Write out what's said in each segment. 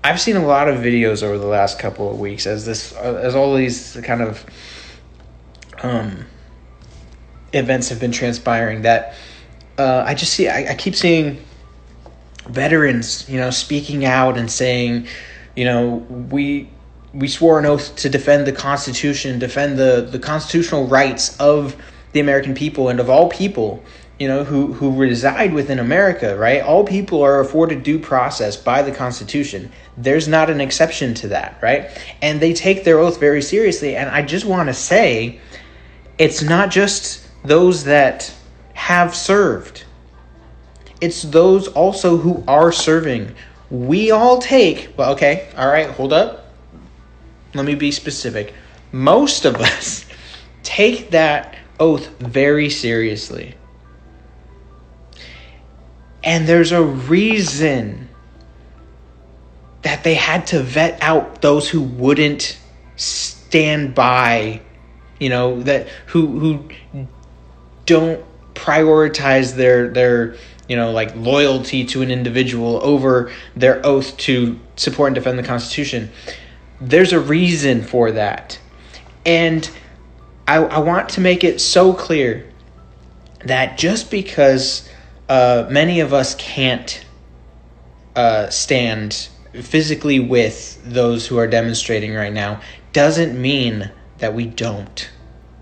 I've seen a lot of videos over the last couple of weeks as all these kind of events have been transpiring, that I keep seeing veterans, speaking out and saying, we swore an oath to defend the Constitution, defend the constitutional rights of the American people and of all people, who reside within America, right? All people are afforded due process by the Constitution. There's not an exception to that, right? And they take their oath very seriously. And I just want to say, it's not just those that have served. It's those also who are serving. We all take, well, okay, all right, hold up. Let me be specific. Most of us take that oath very seriously. And there's a reason that they had to vet out those who wouldn't stand by, that who don't prioritize their loyalty to an individual over their oath to support and defend the Constitution. There's a reason for that. And I want to make it so clear that just because many of us can't stand physically with those who are demonstrating right now doesn't mean that we don't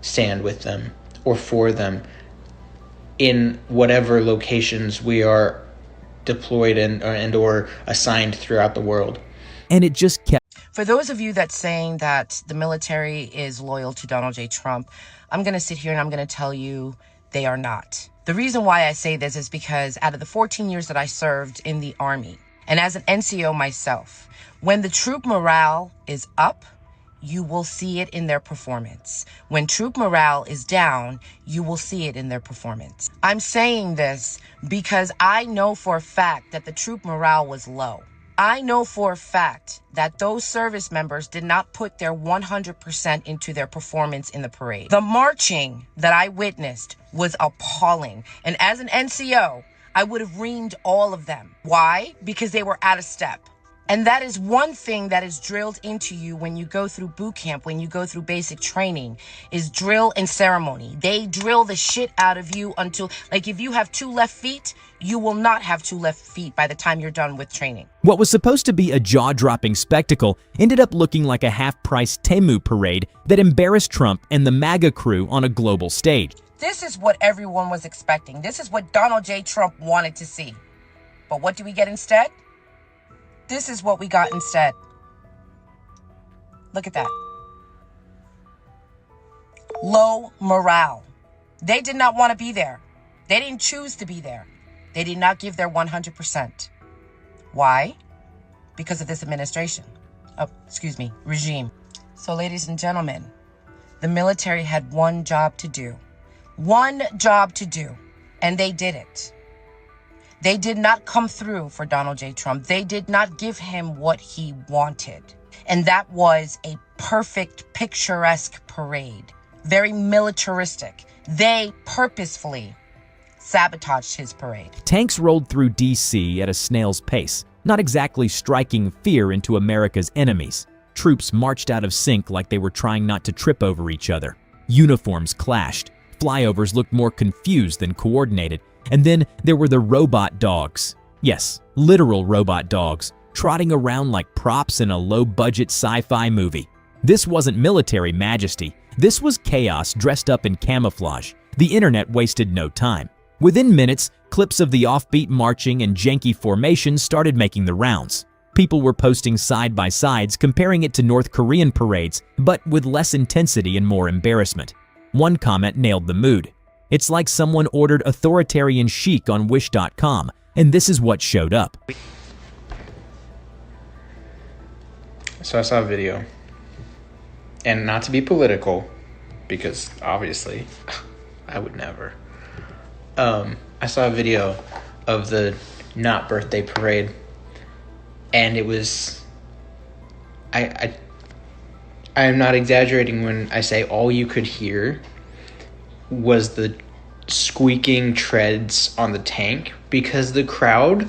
stand with them or for them in whatever locations we are deployed and or assigned throughout the world. And it just kept. For those of you that's saying that the military is loyal to Donald J. Trump, I'm going to sit here and I'm going to tell you they are not. The reason why I say this is because out of the 14 years that I served in the Army, and as an NCO myself, when the troop morale is up, you will see it in their performance. When troop morale is down, you will see it in their performance. I'm saying this because I know for a fact that the troop morale was low. I know for a fact that those service members did not put their 100% into their performance in the parade. The marching that I witnessed was appalling. And as an NCO, I would have reamed all of them. Why? Because they were out of step. And that is one thing that is drilled into you when you go through boot camp, when you go through basic training, is drill and ceremony. They drill the shit out of you until, like, if you have 2 left feet, you will not have 2 left feet by the time you're done with training. What was supposed to be a jaw-dropping spectacle ended up looking like a half-price Temu parade that embarrassed Trump and the MAGA crew on a global stage. This is what everyone was expecting. This is what Donald J. Trump wanted to see. But what do we get instead? This is what we got instead. Look at that. Low morale. They did not want to be there. They didn't choose to be there. They did not give their 100%. Why? Because of this administration. Regime. So, ladies and gentlemen, the military had one job to do. One job to do. And they did it. They did not come through for Donald J. Trump. They did not give him what he wanted. And that was a perfect, picturesque parade. Very militaristic. They purposefully sabotaged his parade. Tanks rolled through D.C. at a snail's pace, not exactly striking fear into America's enemies. Troops marched out of sync like they were trying not to trip over each other. Uniforms clashed. Flyovers looked more confused than coordinated. And then there were the robot dogs. Yes, literal robot dogs, trotting around like props in a low-budget sci-fi movie. This wasn't military majesty. This was chaos dressed up in camouflage. The internet wasted no time. Within minutes, clips of the offbeat marching and janky formations started making the rounds. People were posting side-by-sides comparing it to North Korean parades, but with less intensity and more embarrassment. One comment nailed the mood. It's like someone ordered authoritarian chic on Wish.com, and this is what showed up. So I saw a video, and not to be political, because obviously I would never. I saw a video of the not birthday parade, and it was, I am not exaggerating when I say all you could hear was the squeaking treads on the tank, because the crowd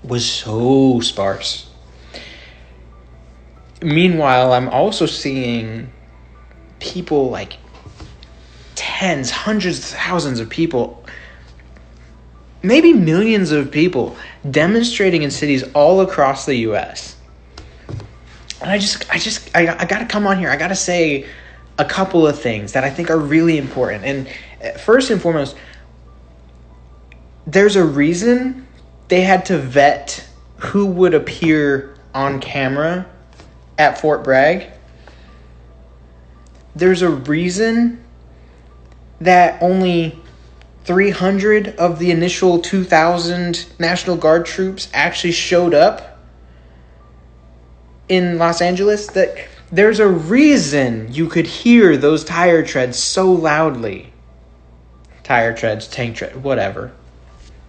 was so sparse. Meanwhile, I'm also seeing people, like tens, hundreds, thousands of people, maybe millions of people demonstrating in cities all across the U.S. And I got to come on here. I got to say a couple of things that I think are really important. And first and foremost, there's a reason they had to vet who would appear on camera at Fort Bragg. There's a reason that only 300 of the initial 2,000 National Guard troops actually showed up in Los Angeles. That there's a reason you could hear those tire treads so loudly. Tire treads, tank tread, whatever.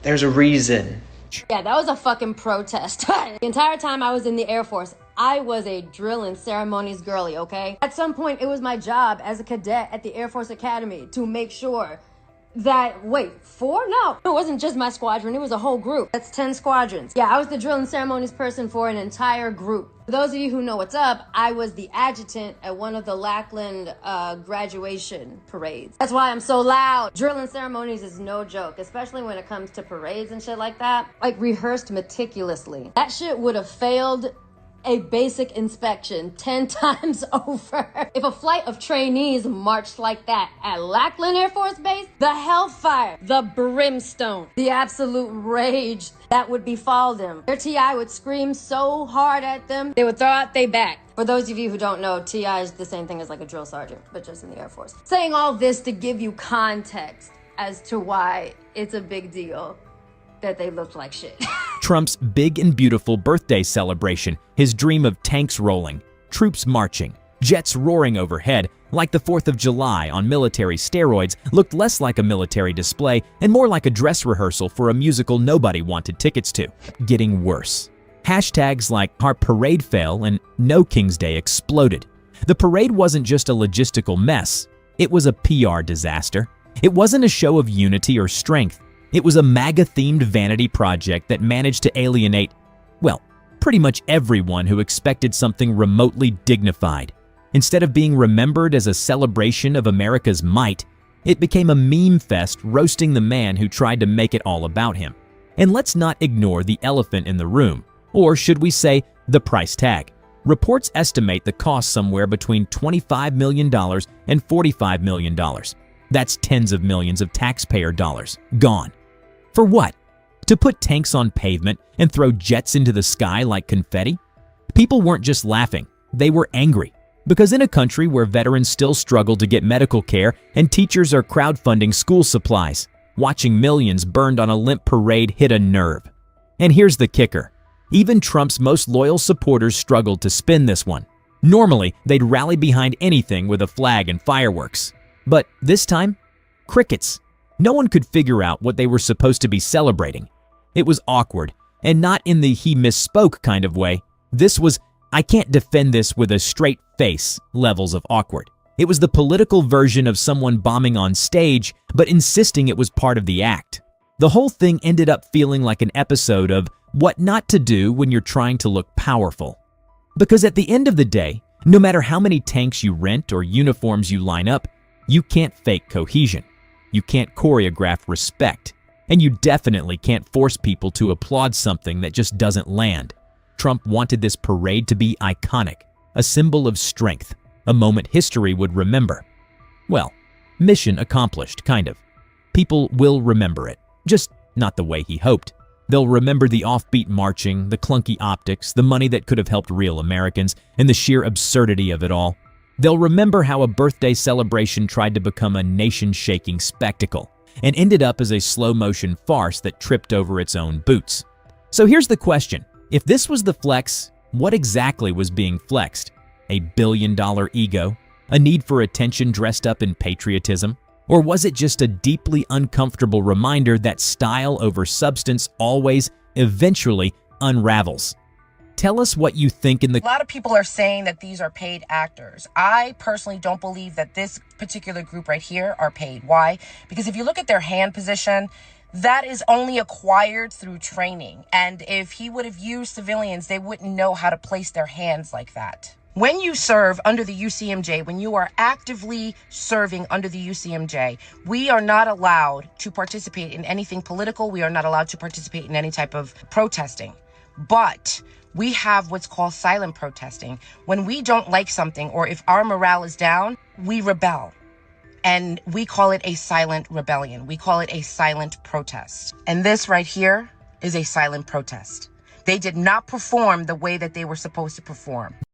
There's a reason. Yeah, that was a fucking protest. The entire time I was in the Air Force, I was a drill and ceremonies girly, okay? At some point, it was my job as a cadet at the Air Force Academy to make sure that, wait, 4? No, it wasn't just my squadron, it was a whole group. That's 10 squadrons. Yeah, I was the drill and ceremonies person for an entire group. For those of you who know what's up, I was the adjutant at one of the Lackland graduation parades. That's why I'm so loud. Drill and ceremonies is no joke, especially when it comes to parades and shit like that. Like, rehearsed meticulously. That shit would have failed a basic inspection 10 times over. If a flight of trainees marched like that at Lackland Air Force Base, the hellfire, the brimstone, the absolute rage that would befall them. Their TI would scream so hard at them, they would throw out their back. For those of you who don't know, TI is the same thing as like a drill sergeant, but just in the Air Force. Saying all this to give you context as to why it's a big deal that they looked like shit. Trump's big and beautiful birthday celebration, his dream of tanks rolling, troops marching, jets roaring overhead, like the 4th of July on military steroids, looked less like a military display and more like a dress rehearsal for a musical nobody wanted tickets to. Getting worse. Hashtags like "Our Parade Fail" and "No King's Day" exploded. The parade wasn't just a logistical mess, it was a PR disaster. It wasn't a show of unity or strength. It was a MAGA-themed vanity project that managed to alienate, well, pretty much everyone who expected something remotely dignified. Instead of being remembered as a celebration of America's might, it became a meme fest roasting the man who tried to make it all about him. And let's not ignore the elephant in the room, or should we say, the price tag. Reports estimate the cost somewhere between $25 million and $45 million. That's tens of millions of taxpayer dollars gone. For what? To put tanks on pavement and throw jets into the sky like confetti? People weren't just laughing, they were angry. Because in a country where veterans still struggle to get medical care and teachers are crowdfunding school supplies, watching millions burned on a limp parade hit a nerve. And here's the kicker. Even Trump's most loyal supporters struggled to spin this one. Normally, they'd rally behind anything with a flag and fireworks. But this time, crickets. No one could figure out what they were supposed to be celebrating. It was awkward, and not in the "he misspoke" kind of way. This was "I can't defend this with a straight face" levels of awkward. It was the political version of someone bombing on stage, but insisting it was part of the act. The whole thing ended up feeling like an episode of what not to do when you're trying to look powerful. Because at the end of the day, no matter how many tanks you rent or uniforms you line up, you can't fake cohesion. You can't choreograph respect. And you definitely can't force people to applaud something that just doesn't land. Trump wanted this parade to be iconic, a symbol of strength, a moment history would remember. Well, mission accomplished, kind of. People will remember it, just not the way he hoped. They'll remember the offbeat marching, the clunky optics, the money that could have helped real Americans, and the sheer absurdity of it all. They'll remember how a birthday celebration tried to become a nation-shaking spectacle and ended up as a slow-motion farce that tripped over its own boots. So here's the question. If this was the flex, what exactly was being flexed? A billion-dollar ego? A need for attention dressed up in patriotism? Or was it just a deeply uncomfortable reminder that style over substance always, eventually, unravels? Tell us what you think in the... A lot of people are saying that these are paid actors. I personally don't believe that this particular group right here are paid. Why? Because if you look at their hand position, that is only acquired through training. And if he would have used civilians, they wouldn't know how to place their hands like that. When you serve under the UCMJ, when you are actively serving under the UCMJ, we are not allowed to participate in anything political. We are not allowed to participate in any type of protesting. But we have what's called silent protesting. When we don't like something, or if our morale is down, we rebel. And we call it a silent rebellion. We call it a silent protest. And this right here is a silent protest. They did not perform the way that they were supposed to perform.